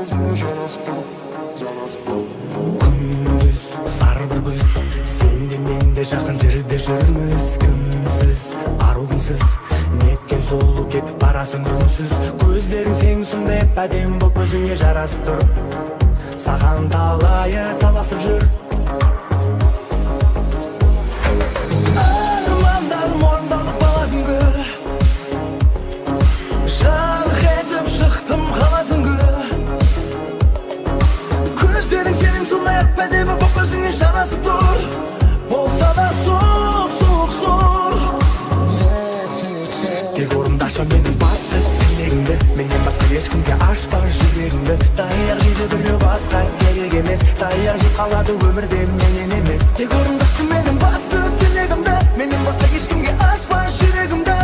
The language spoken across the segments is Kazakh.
өзіңе жараспын. Күндіз сарбыр біз, сен де мен де жақын жерде жүрміз. Кімсіз, ару кімсіз, неткен сұлу кетіп барасың үнсіз. Көздерің сен сондай әдем боп өзіңе жарасып тұр. Саған талайы таласып жүр. Армандарым орындалып бала күнгі, жарқ етіп шықтым қала түнгі. Көздерің сенің сондай әдемі боп өзіңе жарасып тұр. Болса да суық зор. Тек орындашы менің басты тілегімді, менен басқа ешкімге ашпа жүрегіңді. Таяқ жейді біреу басқа керек емес, таяқ жеп қалады өмірде менен емес. Тек орындашы менің басты тілегімді, менен басқа ешкімге ашпа жүрегімді.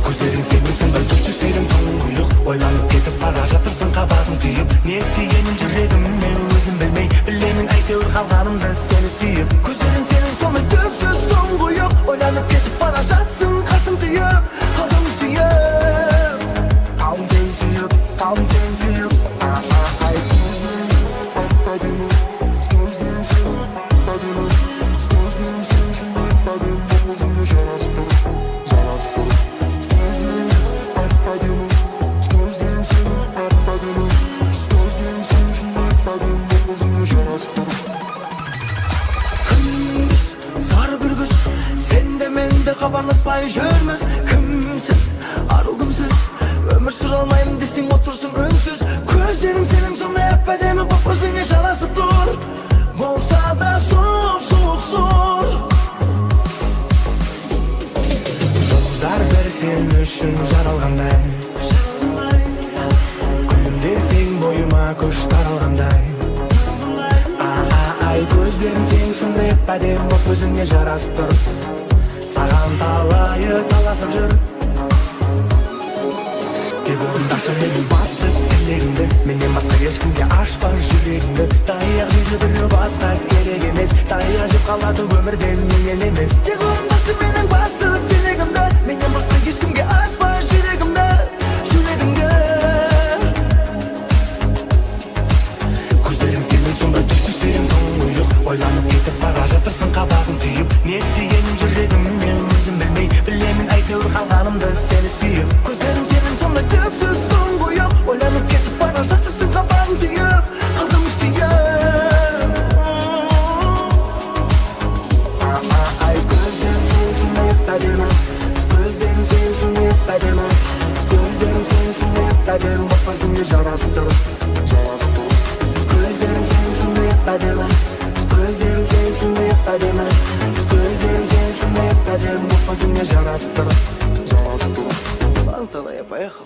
Көздерің сенің сондай түпсіз терең тұңғиық, ойланып кетіп бара жатырсың қабағың түйіп. Не дегенін жүрегіммен өзім білмей, білемін әйтеуір қалғанымды сені сүйіп. Көздерің сенің сондай түпсіз тұңғиық, ойланып кетіп бара жатсың қасың түйіп, қалдым сүйіп. Қалдым сен сүйіп, қалдым сен сүйіп. Күндіз сары бір күз, сен де мен де хабарласпай жүрміз. Кімсіз, ару кімсіз, өмір сүре алмаймын десең отырсың үнсіз. Көздерің сенің сондай әдемі боп өзіңе жарасып тұр. Болса да суық зор. Жұлдыздар бір сен үшін жаралғандай, күлімдесең бойыма күш таралғандай. Көздерің сен сондай әдемі боп өзіңе жарасып тұр. Саған талайы таласып жүр. Тек орындашы менің басты тілегімді, менен басқа ешкімге ашпа жүрегіңді. Таяқ жейді біреу басқа керек емес, таяқ жеп қалады өмірде менен емес. Тек орындашы менің басты тілегімді, менен басқа ешкімге ашпа жүрегімді. Көздерің сенің сондай түпсіз терең тұңғиық, ойланып кетіп бара жатырсың қабағың түйіп. Не дегенін жүрегіммен өзім білмей, білемін әйтеуір қалғанымды сені сүйіп. Көздерің сенің сондай түпсіз тұңғиық, ойланып кетіп бара жатырсың қабағың түйіп, қалдым сүйіп. Көздерің сенің сондай әдемі, көздерің сенің сондай әдемі, көздерің сенің сондай әдемі боп өзіңе жарасып тұр. Көздерің сенің сондай әдемі, көздерің сенің сондай әдемі, көздерің сенің сондай әдемі боп өзіңе жарасып тұр. Ладно, тогда я поехал.